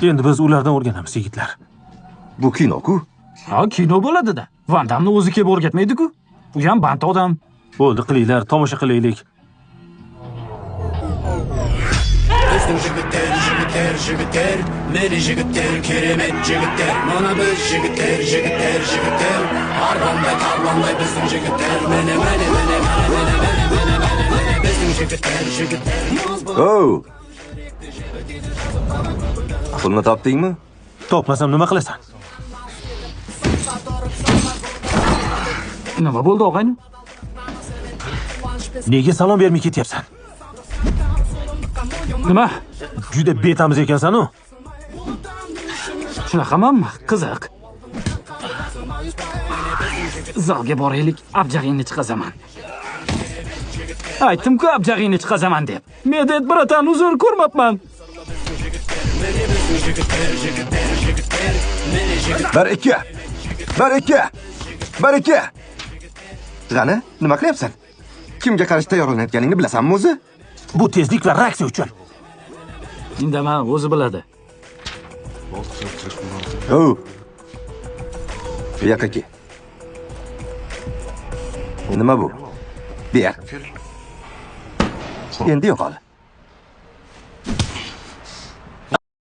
Endi biz ulardan o'rganamiz, yigitlar. Bu kino-ku. Ha, kino bo'ladi-da. Van Damni o'zi kelib o'rgatmaydi-ku. U ham band odam. Bo'ldi, qilinglar, tomosha qilaylik. Bizim jigitler, meni jigitler, keremet jigitler, mana biz jigitler, harbanday, tarbanday bizim jigitler, mene, bizim jigitler. Oh! Pulni topdingmi? Topmasam nima qilasan? Nima bo'ldi, og'ayni? Nega salom bermay ketyapsan? Nima? Juda betamiz ekansan-ku. Shunaqamanmi? Qiziq. Zalga boraylik, abjag'ingni chiqazaman. Aytdim-ku, abjag'ingni chiqazaman deb. Medet biratan uzr ko'rmabman. Baraka! Qani, nima qilyapsan? Kimga qarshi tayyorlanayotganingni bilasanmi o'zi? Bu tezlik va reaksiya uchun. Indamay, o'zi biladi. Oh. Bu yoqqa kel. Nima bu? Ber. Endi yo'qol.